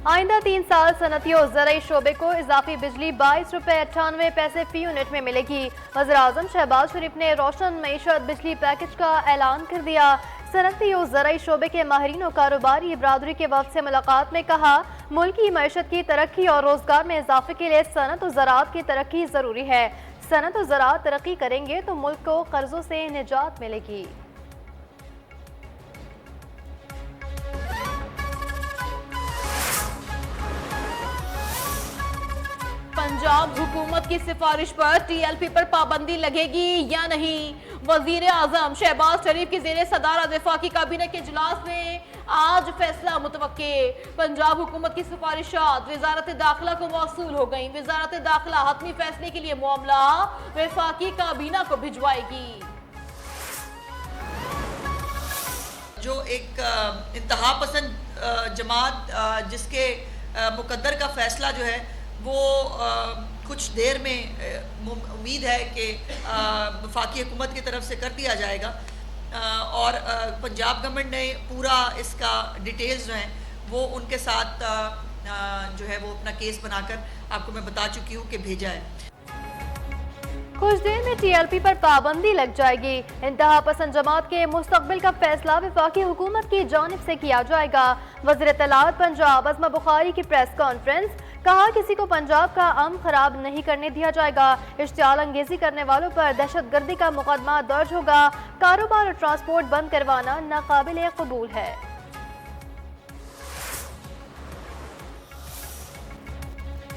आइंदा 3 साल सनती और ज़राई शोबे को इजाफी बिजली 22 रुपये 98 पैसे फी यूनिट में मिलेगी। वज़ीर-ए-आज़म शहबाज शरीफ ने रोशन मईशत बिजली पैकेज का ऐलान कर दिया। सनती और ज़राई शोबे के माहिरीन और कारोबारी बरादरी के वक्त से मुलाकात में कहा, मुल्क की मईशत की तरक्की और रोजगार में इजाफे के लिए सनत और ज़राअत की तरक्की ज़रूरी है। सनत और ज़राअत तरक्की करेंगे तो मुल्क को कर्जों से निजात मिलेगी। पंजाब हुकूमत की सिफारिश पर टीएलपी पर पाबंदी लगेगी या नहीं? वजीर आजम शहबाज शरीफ की जेर सदारत वफाकी काबीना के इजलास में आज फैसला मुतवक्के। पंजाब हुकूमत की सिफारिशात वजारत दाखिला को मौसूल हो गई। वजारत दाखिला हतमी फैसले के लिए मामला वफाकी काबीना को भिजवाएगी। जो एक इंतहा पसंद जमात जिसके मुकद्दर का फैसला जो है वो कुछ देर में उम्मीद है कि वफाकी हुकूमत की तरफ से कर दिया जाएगा और पंजाब गवर्नमेंट ने पूरा इसका डिटेल्स जो हैं वो उनके साथ जो है वो अपना केस बनाकर आपको मैं बता चुकी हूँ कि भेजा है। कुछ देर में टीएलपी पर पाबंदी लग जाएगी। इंतहा पसंद जमात के मुस्तकबिल का फैसला वफाकी हुकूमत की जानिब से किया जाएगा। वज़ीर तलावत पंजाब अज़मा बुखारी की प्रेस कॉन्फ्रेंस, कहा किसी को पंजाब का अमन खराब नहीं करने दिया जाएगा। इश्तियाल अंगेजी करने वालों पर दहशतगर्दी का मुकदमा दर्ज होगा। कारोबार और ट्रांसपोर्ट बंद करवाना नाकाबिल कबूल है।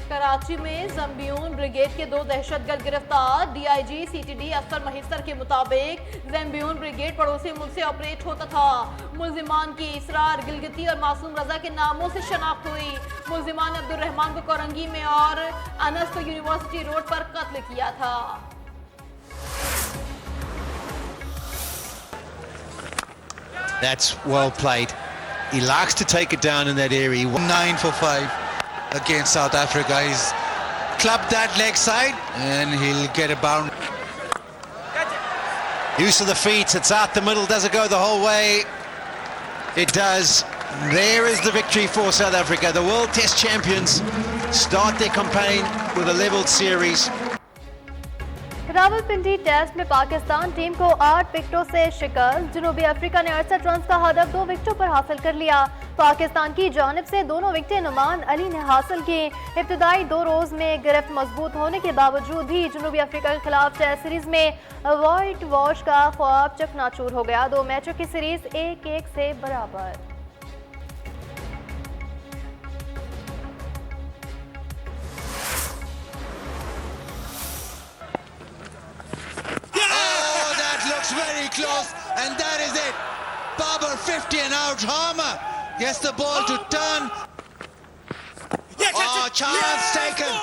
कराची में ज़म्बियून ब्रिगेड के 2 दहशतगर्द गिरफ्तार। डीआईजी सीटीडी अफसर महिस्तर के मुताबिक ज़म्बियून ब्रिगेड पड़ोसी मुल्क से ऑपरेट होता था। मुल्जिमान की इसरार गिलगिती और मासूम रजा के नामों से शनाख्त हुई। मुल्जिमान ने अब्दुल रहमान को कोरंगी में और अनस को यूनिवर्सिटी रोड पर कत्ल किया था। That's well played. He likes to take it down in that area. 9 for 5 against South Africa. He's clubbed that leg side and he'll get a bound. Use of the feet, it's out the middle, does it go the whole way? It does. There is the victory for South Africa. The World Test champions start their campaign with a leveled series. Rawalpindi test में Pakistan team को 8 विकेटों से शिकस्त। जनूबी Africa ने 68 run का हदफ 2 विकेटों पर हासिल कर लिया। पाकिस्तान की जानिब से दोनों विकेटें नुमान अली ने हासिल की। इब्तदाई 2 रोज में गिरफ्त मजबूत होने के बावजूद भी जनूबी अफ्रीका के खिलाफ टेस्ट सीरीज में व्हाइट वॉश का ख्वाब चकनाचूर हो गया। 2 मैचों की सीरीज 1-1 से बराबर। Very close, and that is it. Babar 50 and out. Harmer gets the ball to turn. Oh, chance taken.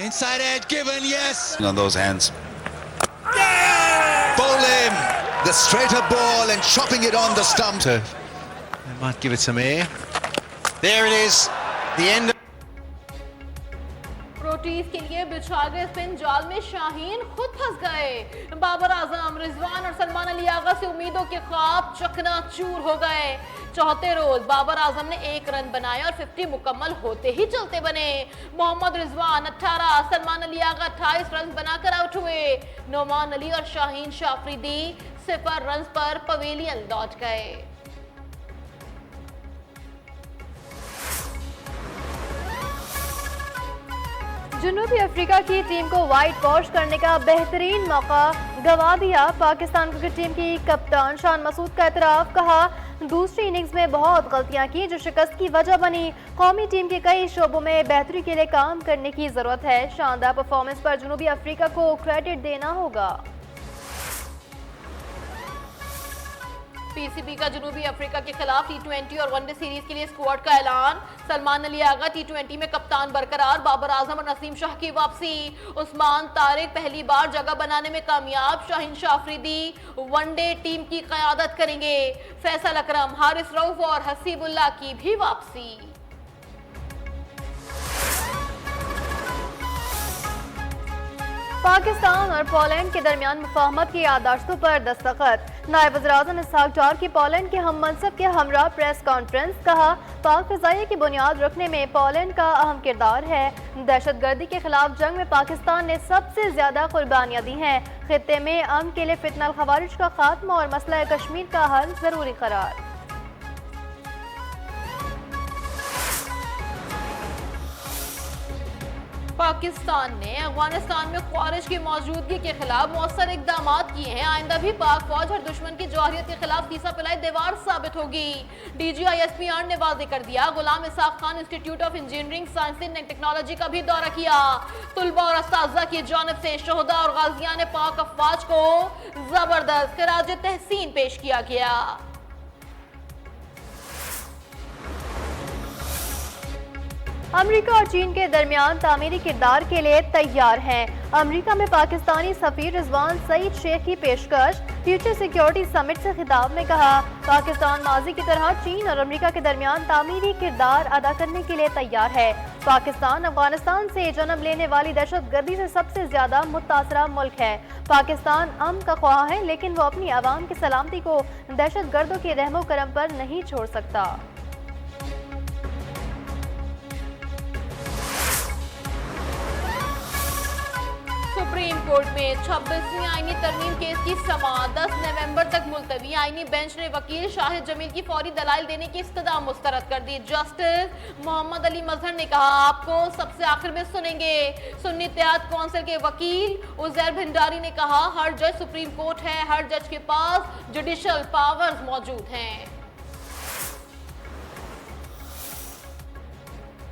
Inside edge given, yes. On those hands. Bowl him. The straighter ball and chopping it on the stump. So they might give it some air. There it is. The end. Proteases के लिए बिछा गए spin जाल में शाहीन खुद फंस गए। बाबर आजम, रिजवान और सलमान अली आगा से उम्मीदों के ख्वाब चकनाचूर हो गए। चौथे रोज बाबर आजम ने 1 रन बनाए और 50 मुकम्मल होते ही चलते बने। मोहम्मद रिजवान 18, सलमान अली आगा 28 रन बनाकर आउट हुए। नोमान अली और शाहीन शाफरीदी 0 रन पर पवेलियन लौट गए। जनूबी अफ्रीका की टीम को व्हाइट वॉश करने का बेहतरीन मौका गंवा दिया। पाकिस्तान क्रिकेट टीम की कप्तान शान मसूद का एतराफ, कहा दूसरी इनिंग्स में बहुत गलतियां की जो शिकस्त की वजह बनी। कौमी टीम के कई शोबों में बेहतरी के लिए काम करने की जरूरत है। शानदार परफॉर्मेंस पर जनूबी अफ्रीका को क्रेडिट देना होगा। पीसीबी का जनूबी अफ्रीका के खिलाफ T20 और वनडे सीरीज के लिए स्क्वाड का ऐलान। सलमान अली आगा T20 में कप्तान बरकरार। बाबर आजम और नसीम शाह की वापसी। उस्मान तारिक पहली बार जगह बनाने में कामयाब। शाहीन शाफरीदी वनडे टीम की क़यादत करेंगे। फैसल अकरम, हारिस रऊफ और हसीबुल्लाह की भी वापसी। पाकिस्तान और पोलैंड के दरमियान मुफाहमत की याददाश्तों पर दस्तखत। नायब वज़ीर-ए-आज़म इसहाक डार की पोलैंड के हम मनसब के हमरा प्रेस कॉन्फ्रेंस। कहा, पाक फ़िज़ाइया की बुनियाद रखने में पोलैंड का अहम किरदार है। दहशत गर्दी के खिलाफ जंग में पाकिस्तान ने सबसे ज्यादा कुर्बानियाँ दी हैं। खित्ते में अमन के लिए फितनल खवारिज का खात्मा और मसला कश्मीर का हल जरूरी करार। पाकिस्तान ने अफगानिस्तान में ख्वारिज की मौजूदगी के खिलाफ मौसर इकदाम किए हैं। आइंदा भी पाक फौज हर दुश्मन की जौहरियत के खिलाफ तीसा पिलाई दीवार साबित होगी। DGISPR ने वाजे कर दिया। Ghulam Ishaq Khan institute of engineering science and technology का भी दौरा किया। तुलबा और अस्ताज़ा की जानिब से शोहदा और गाजियान पाक अफवाज को जबरदस्त खिराज तहसीन पेश किया गया। अमेरिका और चीन के दरमियान तामीरी किरदार के लिए तैयार हैं। अमेरिका में पाकिस्तानी सफीर रिजवान सईद शेख की पेशकश। फ्यूचर सिक्योरिटी समिट से खिताब में कहा, पाकिस्तान माजी की तरह चीन और अमेरिका के दरमियान तामीरी किरदार अदा करने के लिए तैयार है। पाकिस्तान अफगानिस्तान से जन्म लेने वाली दहशत गर्दी से सबसे ज्यादा मुतासरा मुल्क है। पाकिस्तान अमन का ख्वाह है, लेकिन वो अपनी आवाम की सलामती को दहशत गर्दों के रहमो करम पर नहीं छोड़ सकता। सुप्रीम कोर्ट में 26वीं आईनी तरमीम केस की समाअत 10 नवंबर तक मुलतवी। आईनी बेंच ने वकील शाहिद जमील की फौरी दलाइल देने की इस्तदा मुस्तरद कर दी। जस्टिस मोहम्मद अली मजहर ने कहा, आपको सबसे आखिर में सुनेंगे। सुन्नी इत्तेहाद कौंसिल के वकील उजैर भंडारी ने कहा, हर जज सुप्रीम कोर्ट है, हर जज के पास जुडिशल पावर्स मौजूद हैं।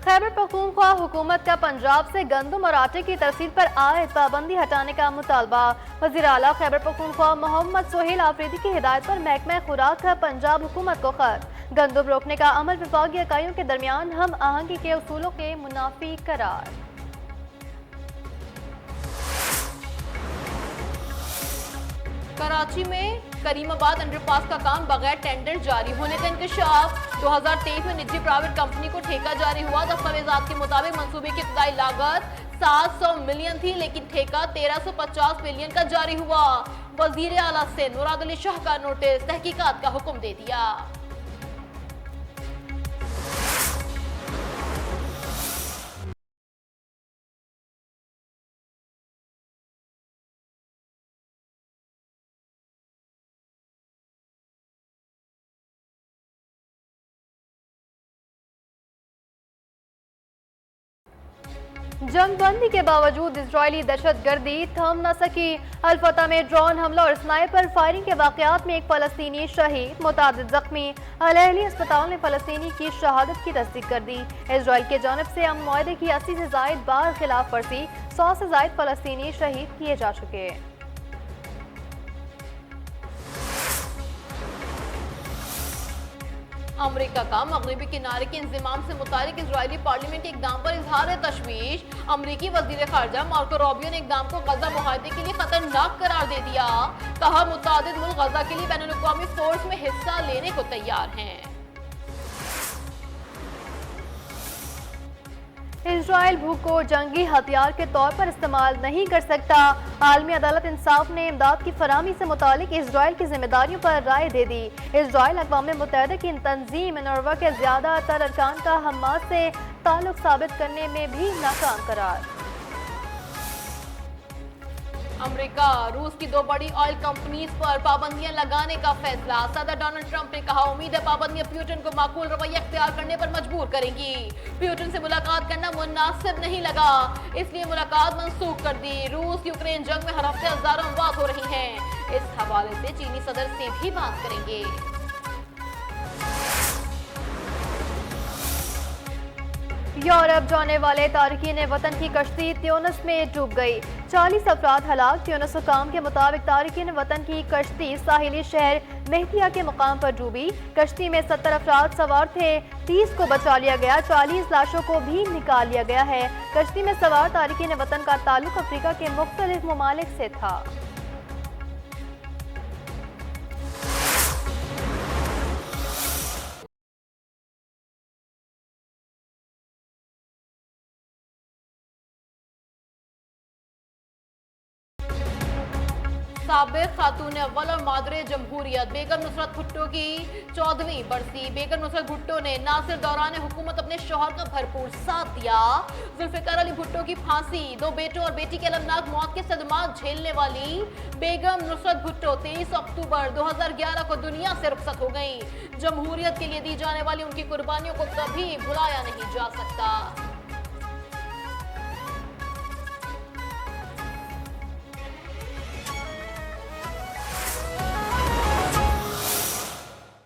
खैबर पख्तूनख्वा हुकूमत का पंजाब से गंदम और आटे की तरसील पर आयद पाबंदी हटाने का मुतालबा। वज़ीर आला खैबर पख्तूनख्वा मोहम्मद सोहेल आफरीदी की हिदायत पर महकमा खुराक का पंजाब हुकूमत को खत। गंदम रोकने का अमल विफाकी इकाइयों के दरमियान हम आहंगी के उसूलों के मुनाफी करार। कराची में करीमाबाद अंडरपास का काम बगैर टेंडर जारी होने का इंकशाफ। 2023 में निजी प्राइवेट कंपनी को ठेका जारी हुआ। दस्तावेजात के मुताबिक मंसूबे की इब्तदाई लागत 700 मिलियन थी, लेकिन ठेका 1350 मिलियन का जारी हुआ। वजीर आला से मुराद अली शाह का नोटिस, तहकीकात का हुक्म दे दिया। जंगबंदी के बावजूद इजरायली दहशत गर्दी थम न सकी। अल-फतह में ड्रोन हमला और स्नाइपर फायरिंग के वाकयात में एक फलस्तीनी शहीद, मुतादिद जख्मी। अल-अहली अस्पताल ने फलस्तीनी की शहादत की तस्दीक कर दी। इजरायल की जानिब से अमन मुआहदे की 80 से जायद बार खिलाफ वर्जी, 100 से जायद फलस्तीनी शहीद किए जा चुके। अमेरिका का मगरबी किनारे के इंजमाम से मुतालिक इजरायली पार्लियामेंट के इकदाम पर इजहार तशवीश। अमरीकी वजीर खारजा मार्को रूबियो ने इकदाम को गजा मुआहदे के लिए खतरनाक करार दे दिया। कहा, मुतादिद मुल्क गजा के लिए बैनुल-अक़वामी फोर्स में हिस्सा लेने को तैयार हैं। इजराइल भूख को जंगी हथियार के तौर पर इस्तेमाल नहीं कर सकता। आलमी अदालत इंसाफ ने इमदाद की फराहमी से मुतालिक इजराइल की जिम्मेदारियों पर राय दे दी। इजराइल अक़वाम मुत्तहिदा की तंजीम UNRWA के ज्यादातर अरकान का हमास से ताल्लुक साबित करने में भी नाकाम करार। अमेरिका रूस की 2 बड़ी ऑयल कंपनीज पर पाबंदियां लगाने का फैसला। सदर डोनाल्ड ट्रंप ने कहा, उम्मीद है पाबंदियां प्यूटन को माकूल रवैया अख्तियार करने पर मजबूर करेंगी। प्यूटन से मुलाकात करना मुनासिब नहीं लगा, इसलिए मुलाकात मंसूख कर दी। रूस यूक्रेन जंग में हर हफ्ते हजारों अमवात हो रही हैं। इस हवाले से चीनी सदर से भी बात करेंगे। यूरोप जाने वाले तारकीन वतन की कश्ती त्यूनिस में डूब गई। 40 अफराद हलाक। त्यूनिस हुकाम के मुताबिक तारकीन वतन की कश्ती साहिली शहर मेहतिया के मुकाम पर डूबी। कश्ती में 70 अफराद सवार थे, 30 को बचा लिया गया, 40 लाशों को भी निकाल लिया गया है। कश्ती में सवार तारकीन वतन का ताल्लुक अफ्रीका के मुख्तलिफ ममालिक से था। साबिक खातून अव्वल और मादरे जमहूरियत बेगम नुसरत भुट्टो की 14वीं बरसी। बेगम नुसरत भुट्टो ने ना सिर्फ दौरान हुकूमत अपने शौहर का भरपूर साथ दिया, जुल्फिकार अली भुट्टो की फांसी, 2 बेटों और बेटी के अलमनाक मौत के सदमात झेलने वाली बेगम नुसरत भुट्टो 23 अक्टूबर 2011 को दुनिया से रुखसत हो गई। जमहूरियत के लिए दी जाने वाली उनकी कुर्बानियों को कभी भुलाया नहीं जा सकता।